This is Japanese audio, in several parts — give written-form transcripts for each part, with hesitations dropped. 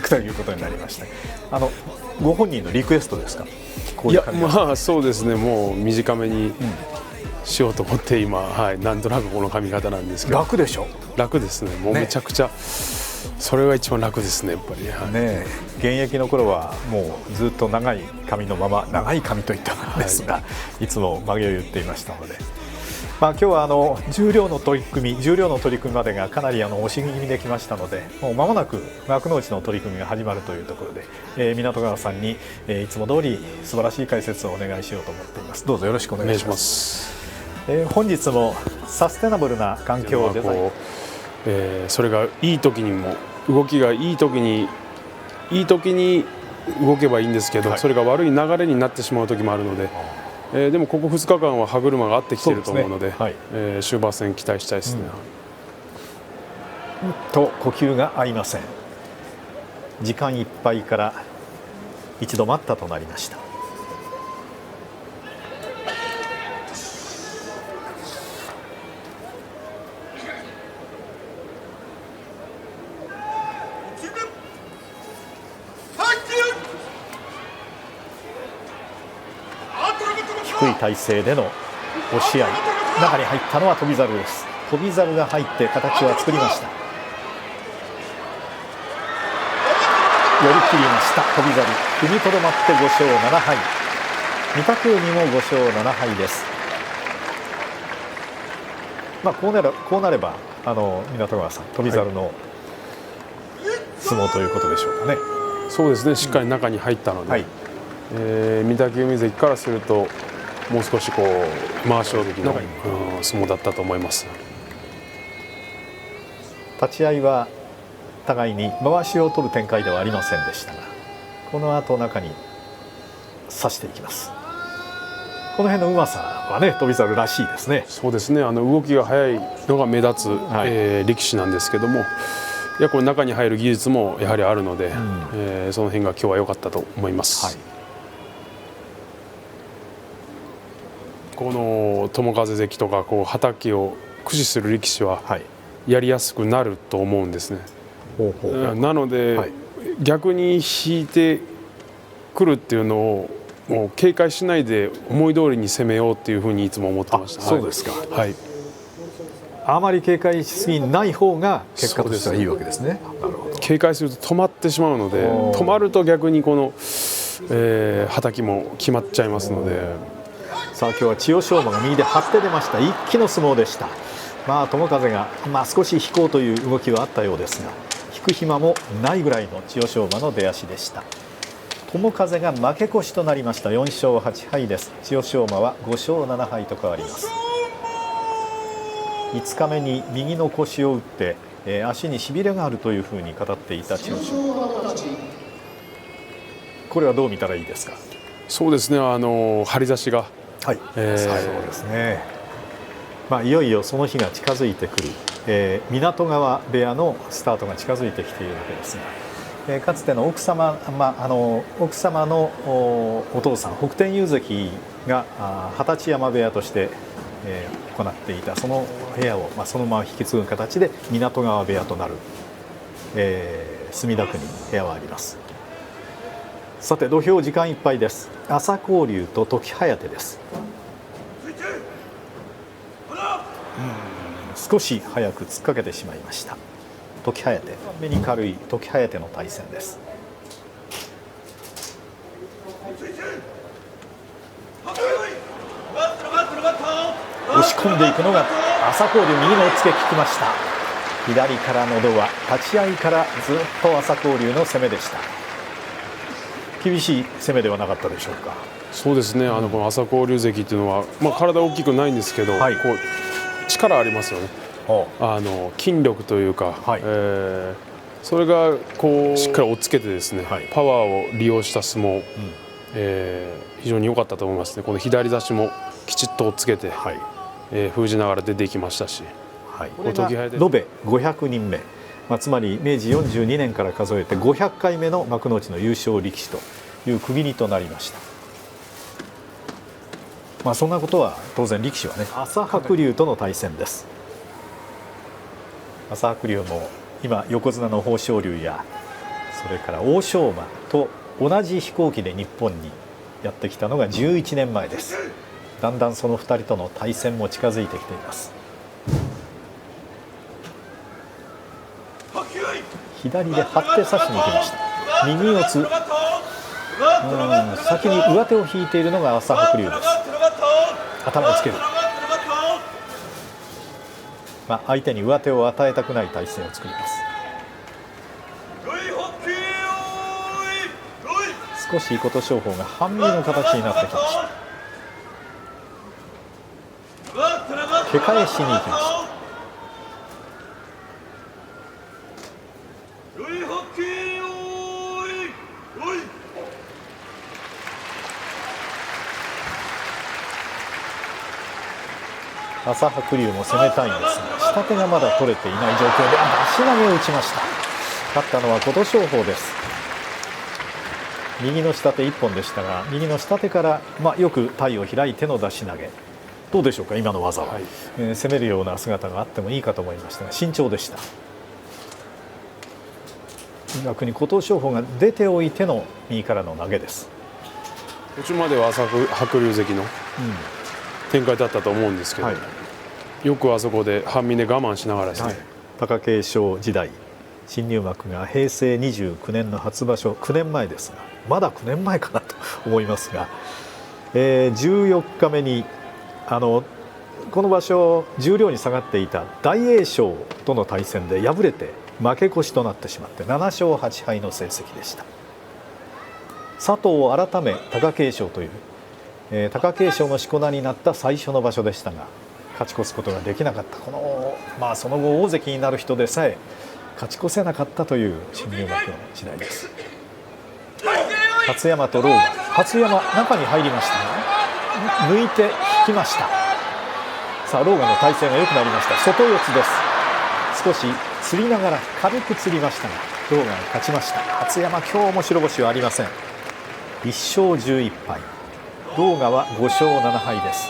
ということになりました。ご本人のリクエストですか？いや、まあそうですね、もう短めにしようと思って今、なんとなくこの髪型なんですけど。楽でしょ？楽ですね。もうめちゃくちゃ、それが一番楽ですね、やっぱり。ね、現役の頃はもうずっと長い髪のまま、長い髪といったんですが、いつも曲げを言っていましたので、今日は重量の取り組みまでがかなり押し気味できましたので、もう間もなく幕内の取り組みが始まるというところで、湊川さんに、いつも通り素晴らしい解説をお願いしようと思っています。どうぞよろしくお願いします。本日もサステナブルな環境をデザイン、それがいい時にも動きがいい時に動けばいいんですけど、それが悪い流れになってしまう時もあるので、でもここ2日間は歯車が合ってきていると思うので、終盤戦期待したいですね。呼吸が合いません。時間いっぱいから一度待ったとなりました。低い体勢での押し合い、中に入ったのは翔猿です。翔猿が入って形を作りました。寄り切りました翔猿、踏みとどまって5勝7敗、御嶽海も5勝7敗です。こうなれば湊川さん、翔猿の相撲ということでしょうかね。そうですね、しっかり中に入ったので、御嶽海関からするともう少しまわしを的な相撲だったと思います。立ち合いは互いにまわしを取る展開ではありませんでしたが、この後中に差していきます。この辺のうまさはね、翔猿らしいですね。そうですね、動きが速いのが目立つ、力士なんですけども、これ中に入る技術もやはりあるので、その辺が今日は良かったと思います。この友風関とかはたきを駆使する力士はやりやすくなると思うんですね。なので、逆に引いてくるっていうのをもう警戒しないで思い通りに攻めようっていうふうにいつも思ってました。そうですか。あまり警戒しすぎない方が結果としてはいいわけですね。警戒すると止まってしまうので、止まると逆にこのはたきも決まっちゃいますので。さあ今日は千代翔馬が右で張って出ました。一気の相撲でした。友風が少し引こうという動きはあったようですが、引く暇もないぐらいの千代翔馬の出足でした。友風が負け越しとなりました。4勝8敗です。千代翔馬は5勝7敗と変わります。5日目に右の腰を打って、足にしびれがあるというふうに語っていた千代翔馬、これはどう見たらいいですか？そうですね、張り差しが、そうですね。いよいよその日が近づいてくる、湊川部屋のスタートが近づいてきているわけですが、かつての奥様の お父さん北天佑関が二十歳山部屋として、行っていたその部屋を、そのまま引き継ぐ形で湊川部屋となる、墨田区に部屋はあります。さて土俵時間いっぱいです。朝紅龍と時疾風です。少し早く突っかけてしまいました時疾風。目に軽い時疾風の対戦です。押し込んでいくのが朝紅龍、右の押っつけ効きました。左からのど輪、立ち合いからずっと朝紅龍の攻めでした。厳しい攻めではなかったでしょうか？そうですね、この朝紅龍関っていうのは、体大きくないんですけど、力ありますよね。筋力というか、それがしっかり追っつけてですね、パワーを利用した相撲、非常に良かったと思いますね。この左差しもきちっと追っつけて、封じながら出ていきましたし、これが延べ500人目、つまり明治42年から数えて500回目の幕内の優勝力士という区切りとなりました。そんなことは当然力士はね、朝白龍との対戦です。朝白龍も今横綱の豊昇龍やそれから欧勝馬と同じ飛行機で日本にやってきたのが11年前です。だんだんその2人との対戦も近づいてきています。左で張って刺しに行きました。右四つ、先に上手を引いているのが朝白龍です。頭をつける、相手に上手を与えたくない体勢を作ります。少し琴勝峰が半身の形になってきました。け返しに行きました。朝白龍も攻めたいんですが、下手がまだ取れていない状況で出し投げを打ちました。勝ったのは琴勝峰です。右の下手1本でしたが、右の下手から、よく体を開いての出し投げ。どうでしょうか、今の技は、攻めるような姿があってもいいかと思いましたが、慎重でした。逆に琴勝峰が出ておいての右からの投げです。途中までは朝白龍関の展開だったと思うんですけど、よくあそこで半身で我慢しながらですね、貴景勝時代、新入幕が平成29年の初場所、9年前ですが、まだ9年前かなと思いますが、14日目にこの場所十両に下がっていた大栄翔との対戦で敗れて負け越しとなってしまって7勝8敗の成績でした。佐藤を改め貴景勝という、貴景勝のしこ名になった最初の場所でしたが、勝ち越すことができなかった。その後大関になる人でさえ勝ち越せなかったという新入幕の時代です。初山と狼雅、初山中に入りましたが、抜いて引きました。さあ狼雅の体勢が良くなりました。外四つです。少し釣りながら軽く釣りましたが狼雅が勝ちました。初山今日も白星はありません。1勝11敗、狼雅は5勝7敗です。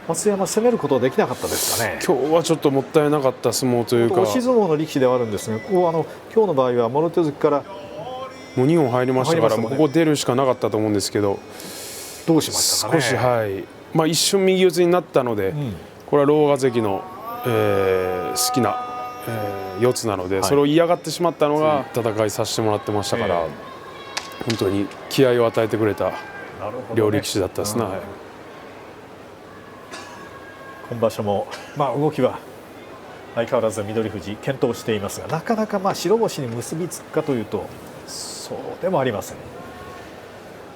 初山攻めることはできなかったですかね。今日はちょっともったいなかった相撲というか、押し相撲の力士ではあるんですが、今日の場合はもろ手突きからもう2本入りましたから、ここ出るしかなかったと思うんですけど、どうしましたかね。少し、一瞬右四つになったので、これは狼雅関の、好きな、四つなので、それを嫌がってしまったのが戦いさせてもらってましたから、本当に気合を与えてくれた両力士だったですね。今場所も、動きは相変わらず翠富士健闘していますが、なかなか白星に結びつくかというとそうでもありません。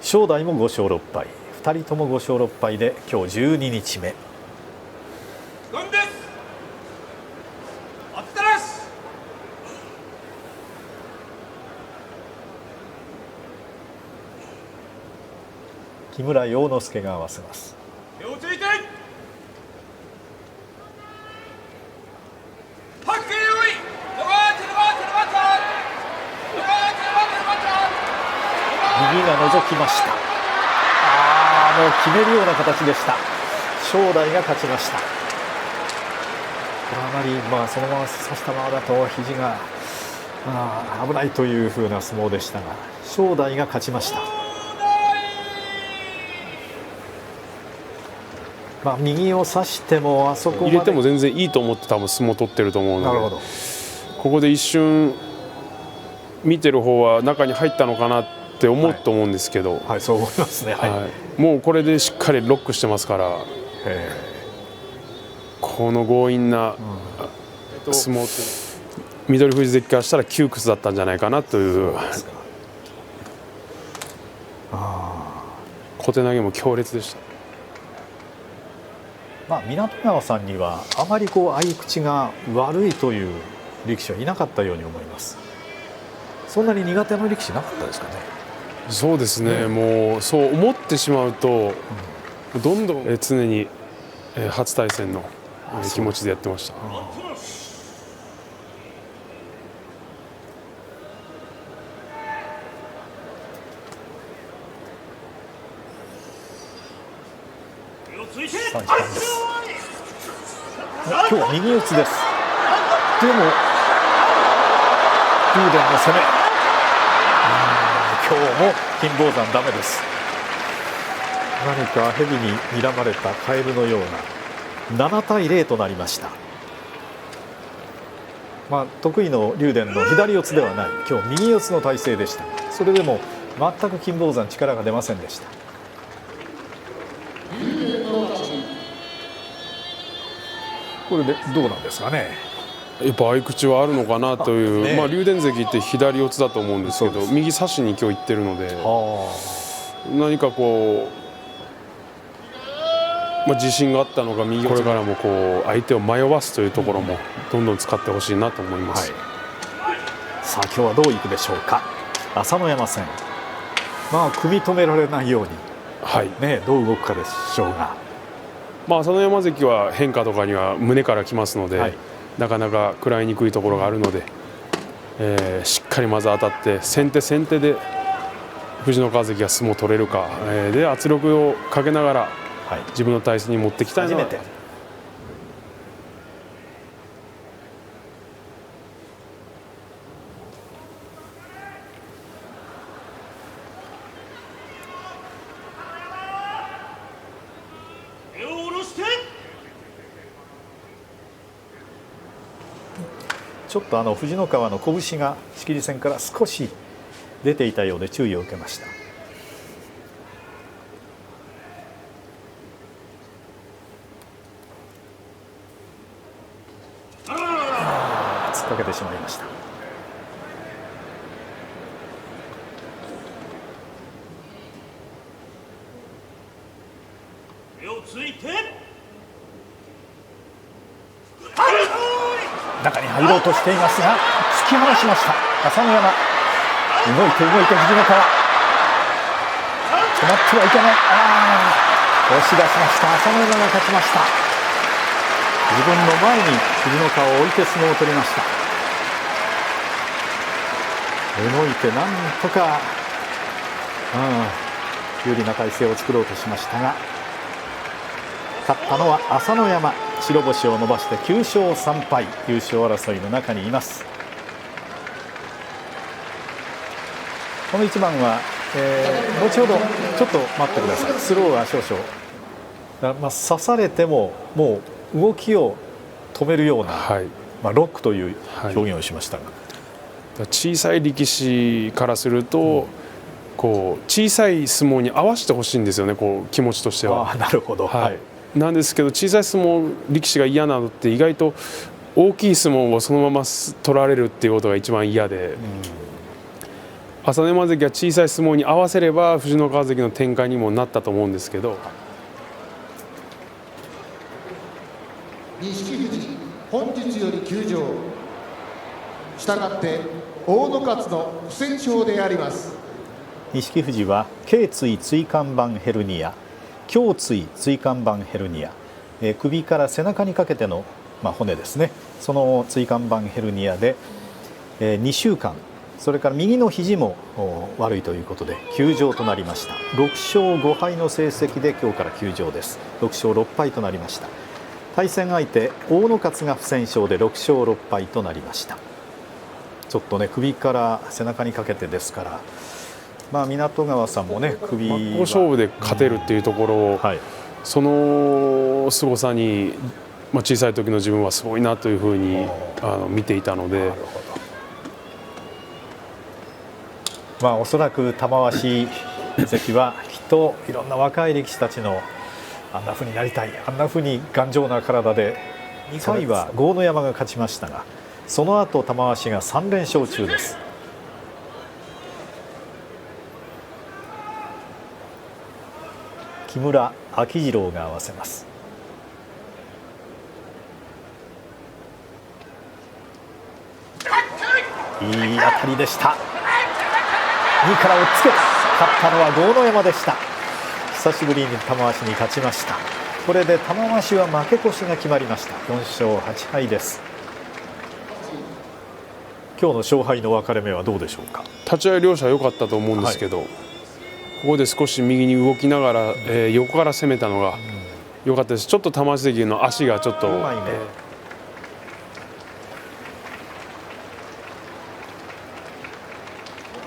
正代も5勝6敗、2人とも5勝6敗で今日12日目。木村要之助が合わせます。右が覗きました。もう決めるような形でした。正代が勝ちました。あまりそのまま差したままだと肘が危ないというふうな相撲でしたが、正代が勝ちました。右を差してもあそこまで入れても全然いいと思って多分相撲を取ってると思うので、ここで一瞬見てる方は中に入ったのかなって思うと思うんですけど、そう思いますね。もうこれでしっかりロックしてますから、この強引な相撲って翠富士関からしたら窮屈だったんじゃないかなという。小手投げも強烈でした。湊川さんにはあまり相口が悪いという力士はいなかったように思います。そんなに苦手な力士なかったですかね。そうですね、もうそう思ってしまうと、どんどん常に初対戦の気持ちでやってました。今日は右四つです。でも竜電の攻め、も金峰山ダメです。何か蛇に睨まれたカエルのような7対0となりました。得意の竜電の左四つではない、今日右四つの体勢でした。それでも全く金峰山力が出ませんでした。これでどうなんですかね。やっぱ合い口はあるのかなという、竜電関って左四つだと思うんですけど、右差しに今日行ってるので、何かこう、自信があったのが右四つ、これからもこう相手を迷わすというところもどんどん使ってほしいなと思います。さあ今日はどういくでしょうか。朝乃山戦、組み止められないように、どう動くかでしょうが、朝乃山関は変化とかには胸からきますので、なかなか食らいにくいところがあるので、しっかりまず当たって先手先手で藤野川関が相撲を取れるか、で圧力をかけながら自分の体勢に持ってきたいのはちょっと藤野川の拳が仕切り線から少し出ていたようで注意を受けました。突っかけてしまいました。中に入ろうとしていますが突き放しました。朝乃山動いて藤野川、止まってはいけない。押し出しました。朝乃山が勝ちました。自分の前に藤野川を置いて相撲を取りました。動いてなんとか、有利な体勢を作ろうとしましたが、勝ったのは朝乃山、白星を伸ばして9勝3敗、優勝争いの中にいます。この一番は、後ほどちょっと待ってください。スローは少々、刺されてももう動きを止めるような、ロックという表現をしましたが、小さい力士からすると、こう小さい相撲に合わせてほしいんですよね、こう気持ちとしては。なるほど、なんですけど、小さい相撲力士が嫌なのって意外と大きい相撲をそのまま取られるっていうことが一番嫌で、朝乃山関は小さい相撲に合わせれば藤野川関の展開にもなったと思うんですけど。錦富士、本日より休場。したがって大野勝の不戦勝であります。錦富士は頸椎椎間板ヘルニア、胸椎椎間板ヘルニア、首から背中にかけての、骨ですね、その椎間板ヘルニアで、2週間、それから右の肘も悪いということで休場となりました。6勝5敗の成績で今日から休場です。6勝6敗となりました。対戦相手大野勝が不戦勝で6勝6敗となりました。ちょっとね、首から背中にかけてですから、湊川さんもね、首は真っ向勝負で勝てるっていうところを、その凄さに、小さい時の自分はすごいなというふうに見ていたので、おそらく玉鷲関はきっといろんな若い力士たちのあんなふうになりたい、あんなふうに頑丈な体で、2回は豪ノ山が勝ちましたが、その後玉鷲が3連勝中です。木村明次郎が合わせます。いい当たりでした。右から押っつけた。勝ったのは豪ノ山でした。久しぶりに玉鷲に勝ちました。これで玉鷲は負け越しが決まりました。4勝8敗です。今日の勝敗の分かれ目はどうでしょうか。立ち合い両者良かったと思うんですけど、ここで少し右に動きながら、横から攻めたのが良かったです。ちょっと玉鷲関の足がちょっと、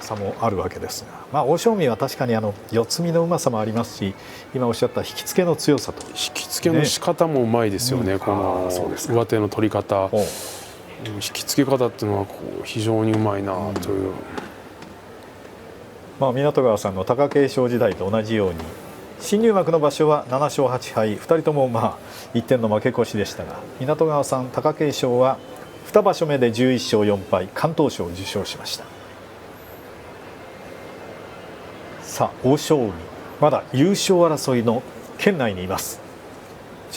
差もあるわけですが、欧勝海は確かに四つ身のうまさもありますし、今おっしゃった引き付けの強さと、引き付けの仕方もうまいですよね、この上手の取り方、引き付け方っていうのは非常にうまいなという。湊川さんの貴景勝時代と同じように新入幕の場所は7勝8敗、2人とも1点の負け越しでしたが、湊川さん、貴景勝は2場所目で11勝4敗、敢闘賞を受賞しました。さあ、欧勝海、まだ優勝争いの圏内にいます。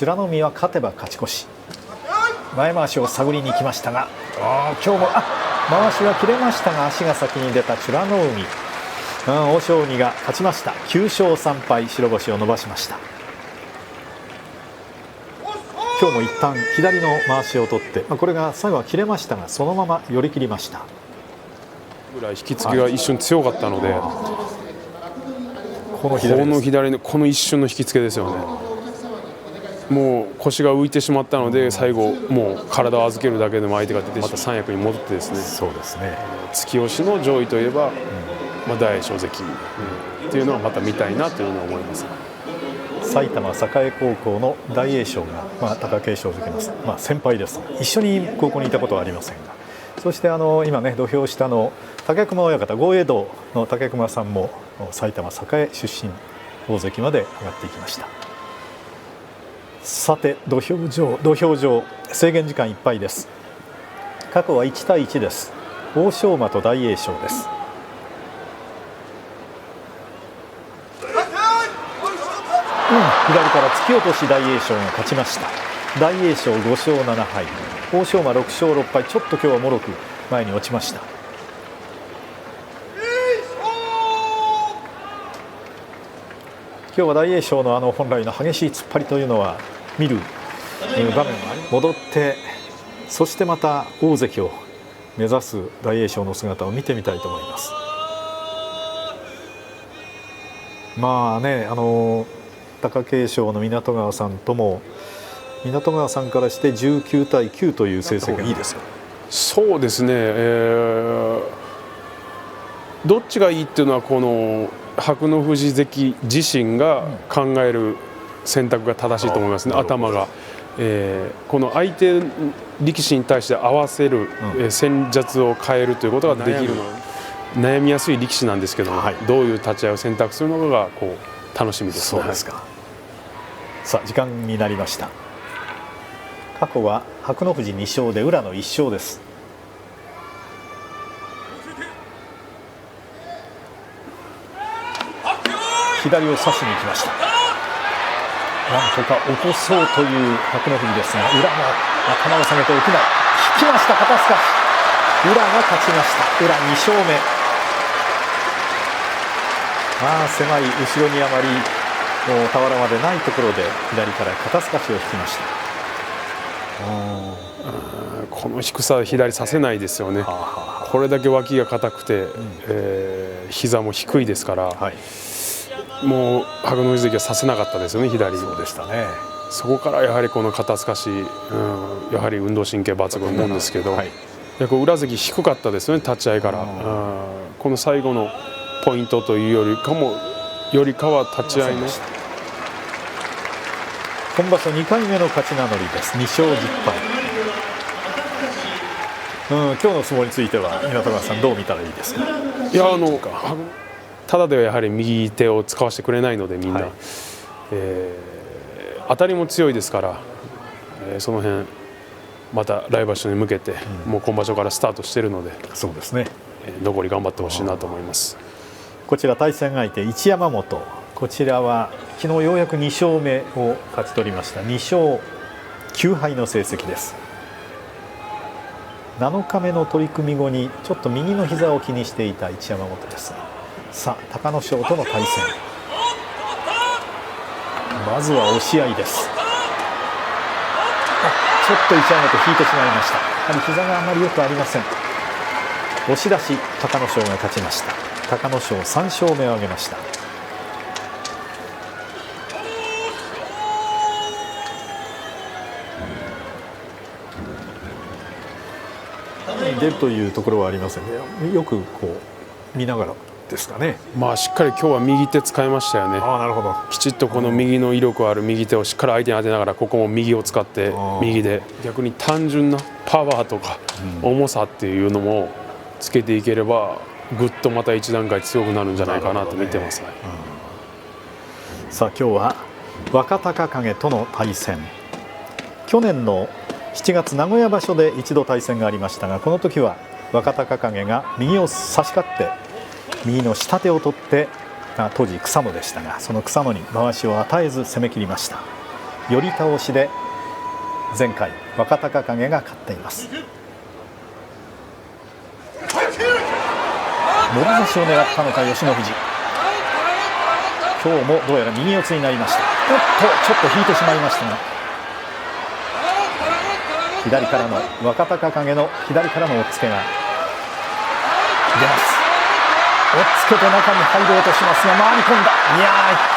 美ノ海は勝てば勝ち越し、前回しを探りに行きましたが、今日も回しは切れましたが、足が先に出た美ノ海、欧勝海が勝ちました。9勝3敗、白星を伸ばしました。今日も一旦左の回しを取って、これが最後は切れましたが、そのまま寄り切りました。ぐらい引き付けが一瞬強かったので、この左のこの一瞬の引き付けですよね。もう腰が浮いてしまったので、最後もう体を預けるだけでも相手が出てまた三役に戻ってですね、そうですね、突き押しの上位といえば、大栄翔関っていうのはまた見たいなというのは思います。埼玉栄高校の大栄翔が、貴景勝関の、先輩です。一緒に高校にいたことはありませんが、そして今ね、土俵下の武隈親方、豪栄道の武隈さんも埼玉栄出身、大関まで上がっていきました。さて、土俵上制限時間いっぱいです。過去は1対1です。欧勝馬と大栄翔です。左から突き落とし、大栄翔が勝ちました。大栄翔5勝7敗、欧勝馬6勝6敗、ちょっと今日はもろく前に落ちました。今日は大栄翔の本来の激しい突っ張りというのは見る場面が戻って、そしてまた大関を目指す大栄翔の姿を見てみたいと思います。貴景勝の湊川さんとも、湊川さんからして19対9という成績がいいですよ。そうですね、どっちがいいっていうのは、この白鵬富士関自身が考える選択が正しいと思いますね。頭が、この相手力士に対して合わせる、戦術を変えるということができるのは悩みやすい力士なんですけども、どういう立ち合いを選択するのかが楽しみです。そうですか。さあ、時間になりました。過去は白鵬富士2勝で宇良の1勝です。左を差しに行きました。なんとか落とそうという白鵬富士ですが、宇良も頭を下げて起きない。引きました、肩すかし。宇良が勝ちました。宇良2勝目。狭い後ろにあまり俵までないところで左から肩すかしを引きました。この低さ、左差せないですよね。これだけ脇が硬くて、膝も低いですから、もう白鵬富士関は差せなかったですよね、左。そうでしたね。そこからやはりこの肩すかし、やはり運動神経抜群なんですけど、宇良関低かったですよね、立ち合いから。この最後のポイントというよりかは立ち合いの。今場所2回目の勝ち名乗りです。2勝10敗。今日の相撲については湊川さん、どう見たらいいですか。いや、ただではやはり右手を使わせてくれないので、みんな、当たりも強いですから、その辺また来場所に向けて、もう今場所からスタートしているので、そうですね、残り頑張ってほしいなと思います。こちら対戦相手一山本、こちらは昨日ようやく2勝目を勝ち取りました。2勝9敗の成績です。7日目の取組後にちょっと右の膝を気にしていた一山本ですが、さあ隆の勝との対戦、まずは押し合いです。ちょっと一山本引いてしまいました。やはり膝があまりよくありません。押し出し、隆の勝が勝ちました。隆の勝3勝目を挙げました。出るというところはありませんね。よく見ながらですかね。しっかり今日は右手使いましたよね。なるほど。きちっとこの右の威力ある右手をしっかり相手に当てながら、ここも右を使って右で、逆に単純なパワーとか重さっていうのもつけていければ、ぐっとまた一段階強くなるんじゃないかなと見てますね。さあ今日は若隆景との対戦、去年の7月名古屋場所で一度対戦がありましたが、この時は若隆景が右を差し勝って右の下手を取って、当時草野でしたが、その草野にまわしを与えず攻め切りました。寄り倒しで前回若隆景が勝っています。もろ差しを狙ったのか吉野富士、今日もどうやら右四つになりました。ちょっと引いてしまいましたが、左からの若隆景の左からの押っつけが出ます。押っつけて中に入ろうとしますが回り込んだ。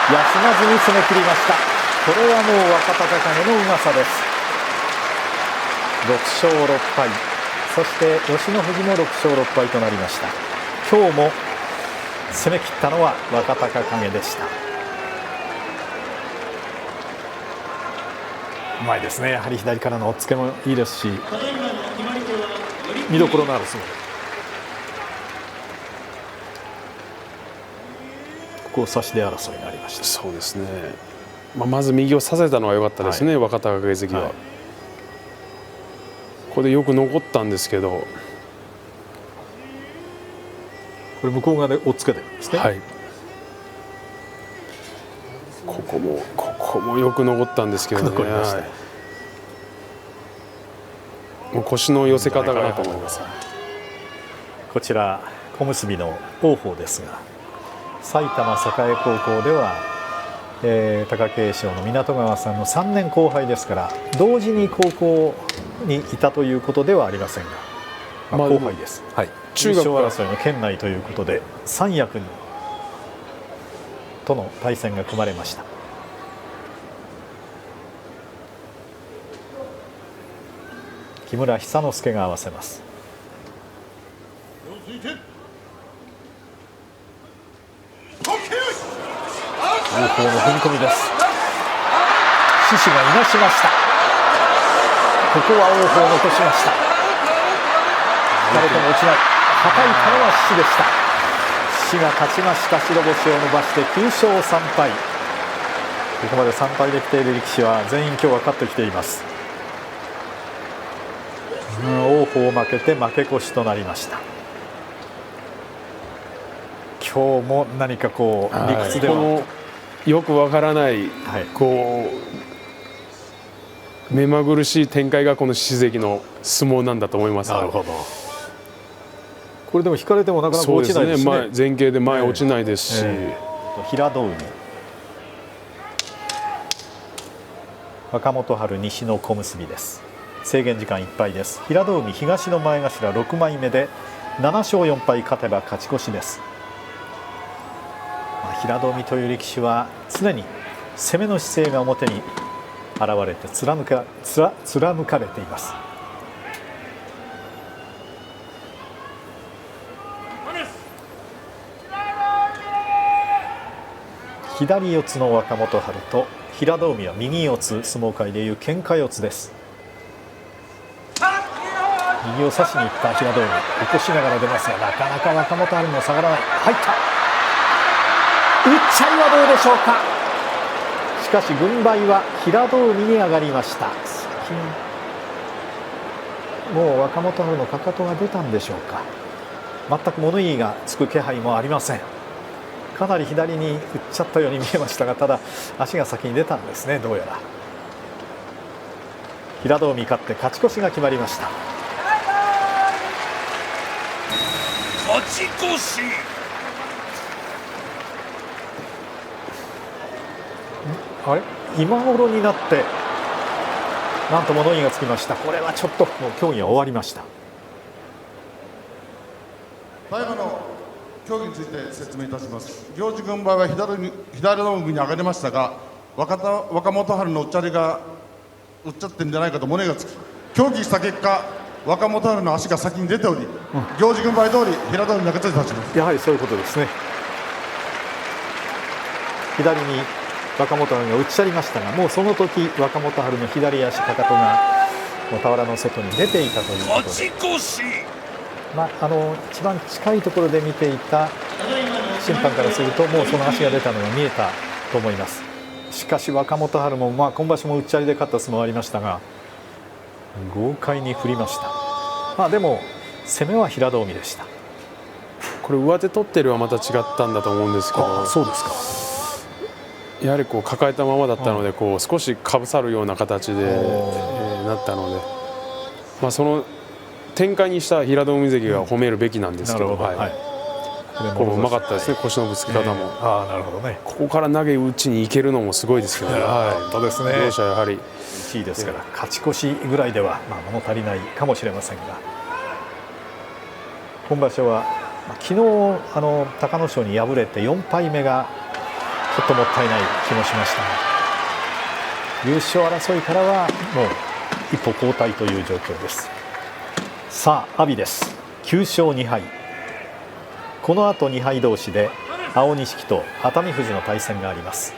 休まずに攻め切りました。これはもう若隆景のうまさです。6勝6敗、そして吉野富士も6勝6敗となりました。今日も攻め切ったのは若隆景でした。うまいですね。やはり左からの押っつけもいいですし、見どころのある相撲。ここ差し手争いになりました。そうですね。まず右を差せたのは良かったですね、若隆景関は。ここでよく残ったんですけど、これ向こう側で押っつけてるんですね。ここもよく残ったんですけどね。もう腰の寄せ方がいいと思います。こちら小結の王鵬ですが、埼玉栄高校では、貴景勝の湊川さんの3年後輩ですから、同時に高校にいたということではありませんが、後輩です。中学争いの圏内ということで三役との対戦が組まれました。木村寿之介が合わせます。王鵬の踏み込みです。獅司がいなしました。ここは王鵬残しました。誰とも落ちない。叩いたのは獅司でした。獅司が勝ちました。白星を伸ばして9勝3敗。ここまで3敗できている力士は全員今日は勝ってきています。王鵬負けて負け越しとなりました。今日も何かこう理屈ではよくわからない、こう目まぐるしい展開がこの獅司関の相撲なんだと思います。なるほど。これでも引かれてもなかなか落ちないですね。前傾で前落ちないですし、平戸海、若元春西の小結です。制限時間いっぱいです。平戸海東の前頭6枚目で7勝4敗、勝てば勝ち越しです。平戸海という力士は常に攻めの姿勢が表に現れて貫かれています。左四つの若元春と平戸海は右四つ、相撲界でいう喧嘩四つです。右を差しにいった平戸海、起こしながら出ますが、なかなか若元春も下がらない。入った、うっちゃいはどうでしょうか。しかし軍配は平戸海に上がりました。もう若元春のかかとが出たんでしょうか。全く物言いがつく気配もありません。かなり左に打っちゃったように見えましたが、ただ足が先に出たんですね。どうやら平戸海勝って勝ち越しが決まりました。勝ち越し。あれ、今頃になってなんと物言いがつきました。これはちょっともう競技は終わりました。最後の競技について説明いたします。行司軍配は左の海に上がりましたが、若元春のうっちゃってんじゃないかと物言いがつき、協議した結果、若元春の足が先に出ており、行司軍配通り平戸海が勝ち立ちます。やはりそういうことですね。左に若元春が打ち去りましたが、もうその時若元春の左足かかとがもう俵の外に出ていたということで、一番近いところで見ていた審判からするともうその足が出たのが見えたと思います。しかし若元春も今場所も打ち合いで勝った相撲ありましたが、豪快に振りました。でも攻めは平戸海でした。これ上手取ってるはまた違ったんだと思うんですけど、そうですか。やはり抱えたままだったので、少しかぶさるような形で、なったので、その展開にした平戸海関が褒めるべきなんですけど、これもうまかったですね、腰のぶつけ方も。なるほどね。ここから投げ打ちにいけるのもすごいですけどね。本当ですね。両者やはり1位ですから、勝ち越しぐらいでは物足りないかもしれませんが、今場所は昨日隆の勝に敗れて4敗目がちょっともったいない気もしましたが、優勝争いからはもう一歩後退という状況です。さあ阿炎です。9勝2敗。この後2敗同士で青錦と熱海富士の対戦があります。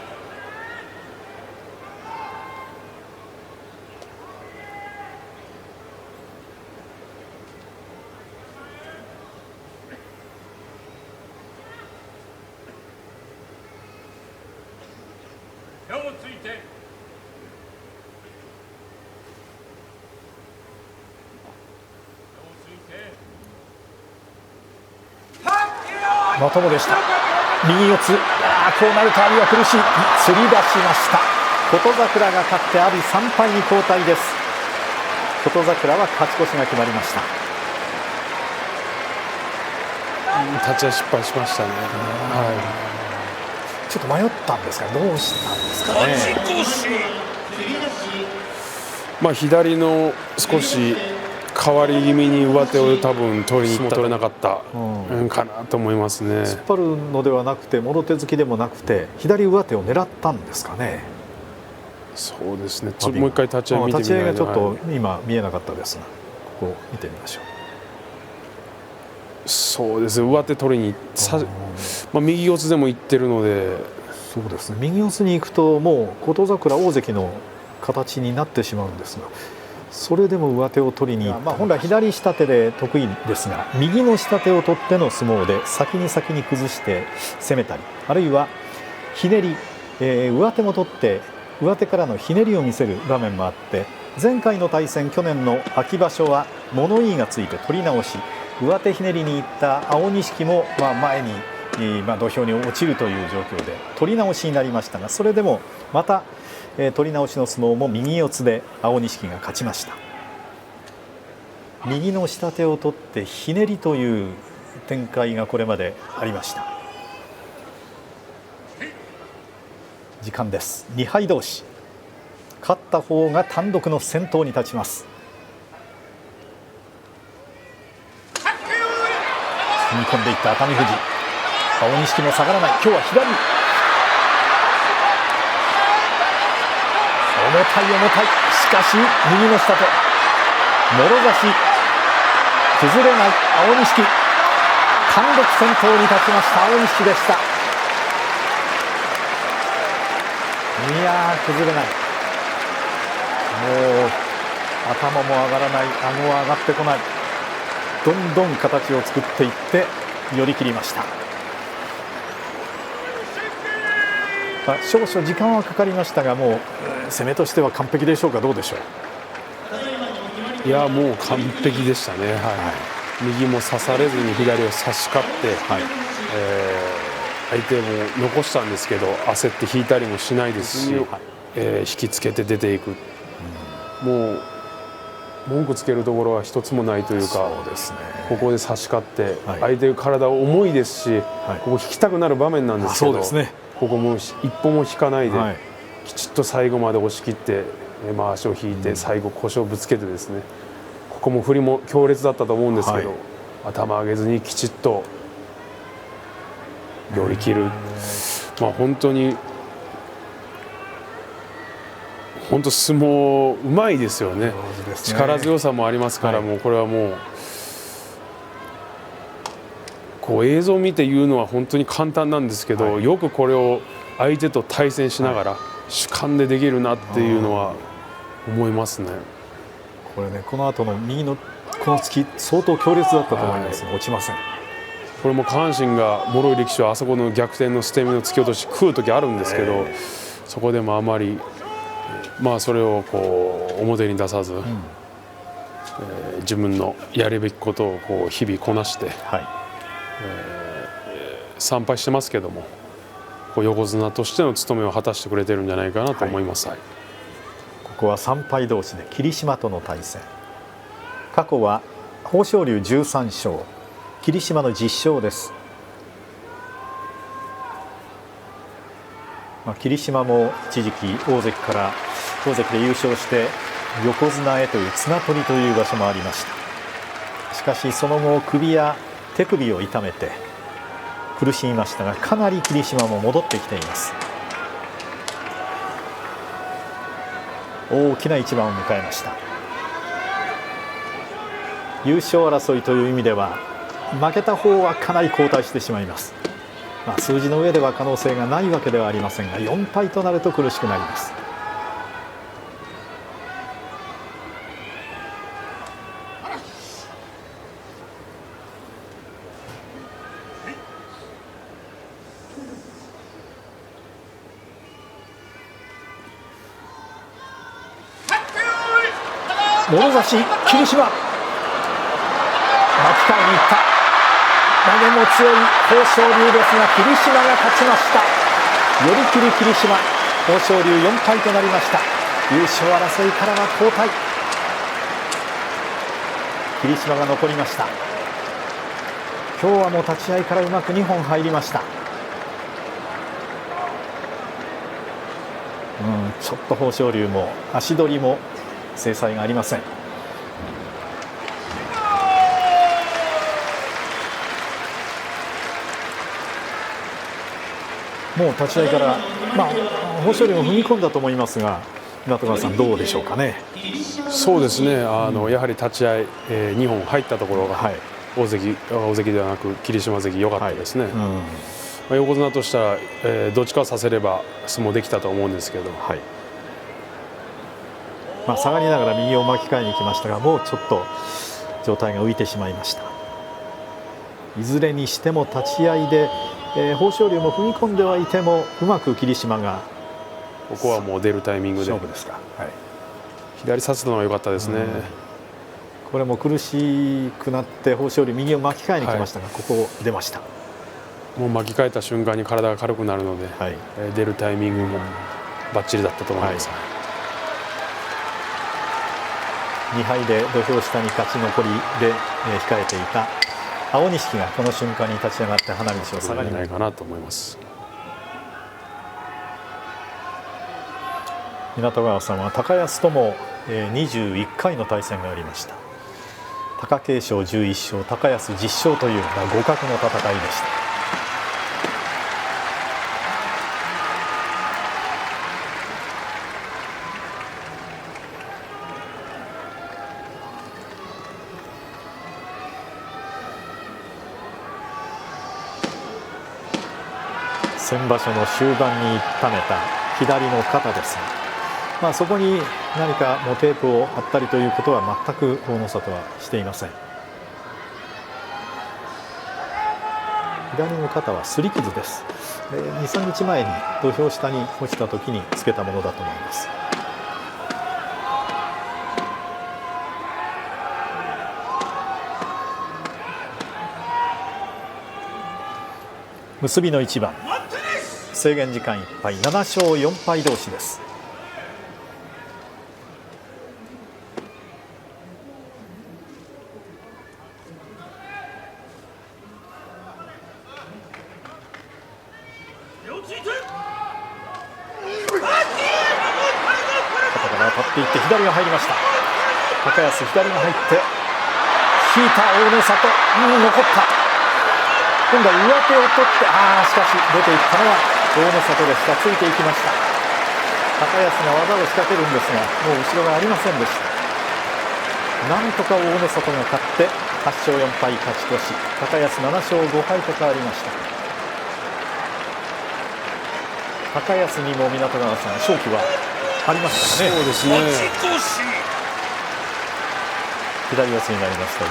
まともでした。右四つ、こうなると阿炎は苦しい。釣り出しました。琴櫻が勝って阿炎3敗に後退です。琴櫻は勝ち越しが決まりました。立ち合い失敗しましたね。ちょっと迷ったんですが、どうしたんですかね。左の少し変わり気味に上手を多分取りに行った取れなかったかなと思いますね。突っ張るのではなくて、もろ手突きでもなくて左上手を狙ったんですかね。そうですね。もう一回立ち合い見てみないと。立ち合いがちょっと今見えなかったですが、ここ見てみましょう。そうですね。上手取りに右四つでも行ってるので、そうですね。右四つに行くともう琴櫻大関の形になってしまうんですが、それでも上手を取りに、本来左下手で得意ですが、右の下手を取っての相撲で先に崩して攻めたり、あるいはひねり、上手も取って上手からのひねりを見せる場面もあって、前回の対戦去年の秋場所は物言いがついて取り直し、上手ひねりに行った青錦も前に土俵に落ちるという状況で取り直しになりましたが、それでもまた取り直しの相撲も右四つで青錦が勝ちました。右の下手を取ってひねりという展開がこれまでありました。時間です。2敗同士、勝った方が単独の先頭に立ちます。踏み込んでいった熱海富士、青錦も下がらない。今日は左、重たい、しかし右の下手、もろ差し、崩れない青錦、単独先頭に立ちました青錦でした。いやー、崩れない、もう頭も上がらない、顎は上がってこない、どんどん形を作っていって寄り切りました。少々時間はかかりましたが、もう攻めとしては完璧でしょうか、どうでしょう。いや、もう完璧でしたね。右も差されずに左を差し勝って、相手も残したんですけど焦って引いたりもしないですし、引きつけて出ていく、もう文句つけるところは一つもないというか、そうですね、ここで差し勝って相手の体重いですし、ここ引きたくなる場面なんですけど、そうですね、ここも一歩も引かないで、きちっと最後まで押し切ってまわしを引いて最後腰をぶつけてですね、ここも振りも強烈だったと思うんですけど、頭上げずにきちっと寄り切る、本当に本当相撲うまいですよね。力強さもありますから、もうこれはもうこう映像を見て言うのは本当に簡単なんですけど、よくこれを相手と対戦しながら主観でできるなっていうのは思いますね。これね、この後の右のこの突き相当強烈だったと思いますが、落ちません。これも下半身が脆い力士はあそこの逆転の捨て身の突き落とし食う時あるんですけど、そこでもあまりそれをこう表に出さず、自分のやるべきことをこう日々こなして、参拝してますけども、こう横綱としての務めを果たしてくれてるんじゃないかなと思います。ここは3敗同士で霧島との対戦。過去は豊昇龍13勝、霧島の10勝です。霧島も一時期大関から大関で優勝して横綱へという綱取りという場所もありました。しかしその後首や手首を痛めて苦しみましたが、かなり霧島も戻ってきています。大きな一番を迎えました。優勝争いという意味では負けた方はかなり後退してしまいます。数字の上では可能性がないわけではありませんが、4敗となると苦しくなります。もろ差し、霧島巻き替えにいった。投げも強い豊昇龍ですが、霧島が勝ちました。寄り切り霧島、豊昇龍4敗となりました。優勝争いからは後退。霧島が残りました。今日はもう立ち合いからうまく2本入りました。ちょっと豊昇龍も足取りも精彩がありません。もう立ち合いから豊昇龍も踏み込んだと思いますが、中川さんどうでしょうかね。そうですね、やはり立ち合い、2本入ったところが、大関ではなく霧島関良かったですね。横綱としたら、どっちかをさせれば相撲できたと思うんですけど、下がりながら右を巻き替えに行きましたが、もうちょっと状態が浮いてしまいました。いずれにしても立ち合いで、豊昇龍も踏み込んではいてもうまく霧島がここはもう出るタイミングで勝負ですか。左差すのが良かったですね。これも苦しくなって豊昇龍右を巻き替えに来ましたが、ここ出ました。もう巻き替えた瞬間に体が軽くなるので、出るタイミングもバッチリだったと思います。2敗で土俵下に勝ち残りで控えていた青錦がこの瞬間に立ち上がって花道を下がりないかなと思います。湊川さんは高安とも21回の対戦がありました。貴景勝11勝、高安10勝という互角の戦いでした。先場所の終盤に痛めた左の肩ですが、そこに何かもうテープを貼ったりということは全く大の里はしていません。左の肩は擦り傷です。2、3日前に土俵下に落ちた時につけたものだと思います。結びの一番、制限時間いっぱい、7勝4敗同士です。肩から当たっていって左が入りました。高安左が入って引いた大の里、残った。今度は上手を取って、しかし出ていったのは大の里でした。ついていきました。高安が技を仕掛けるんですが、もう後ろがありませんでした。なんとか大野里が勝って8勝4敗勝ち越し、高安7勝5敗と変わりました。高安にも湊川さん、勝機はありましたね。そうですね。左四つになりました。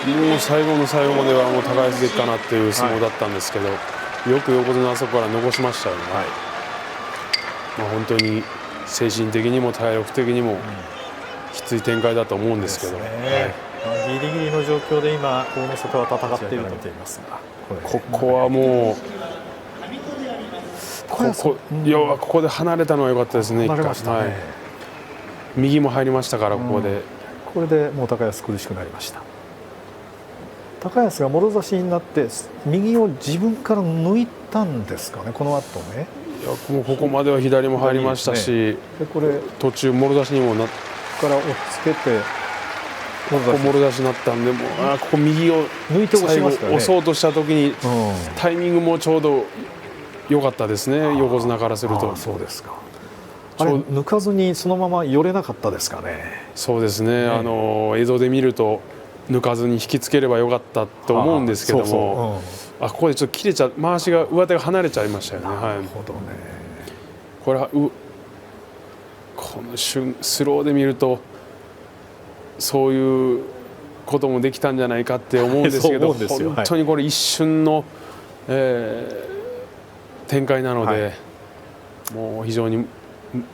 もう最後の最後まではもう高安でいくかなっていう相撲だったんですけど、よく横綱あそこから残しましたよね。まあ本当に精神的にも体力的にもきつい展開だと思うんですけど、ギリギリの状況で今大野里は戦っていると見ていますが、ここはもうここで離れたのは良かったですね。離れましたね。右も入りましたから、これでもう高安苦しくなりました。高安がもろ差しになって右を自分から抜いたんですかね、この後ね。いやもうここまでは左も入りましたし、でこれ途中もろ差しにもなっから押っつけてここもろ差しになったんで、もうここ右を抜いて押しましたね。押そうとした時にタイミングもちょうど良かったですね、横綱からすると。そうですか。あれ抜かずにそのまま寄れなかったですかね。そうですね、映像で見ると抜かずに引きつければよかったと思うんですけども、ここでちょっと切れちゃ回しが上手が離れちゃいましたよね。なるほどね。これはこのスローで見るとそういうこともできたんじゃないかって思うんですけど、本当にこれ一瞬の、展開なので、もう非常に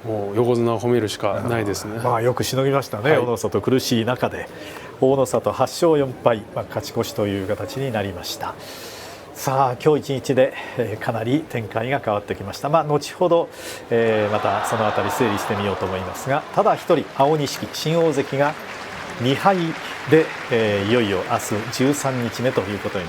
もう横綱を褒めるしかないですね。よくしのぎましたね、大野里。苦しい中で大野里8勝4敗、勝ち越しという形になりました。さあ今日一日で、かなり展開が変わってきました。後ほど、またそのあたり整理してみようと思いますが、ただ一人青錦新大関が2敗で、いよいよ明日13日目ということになります。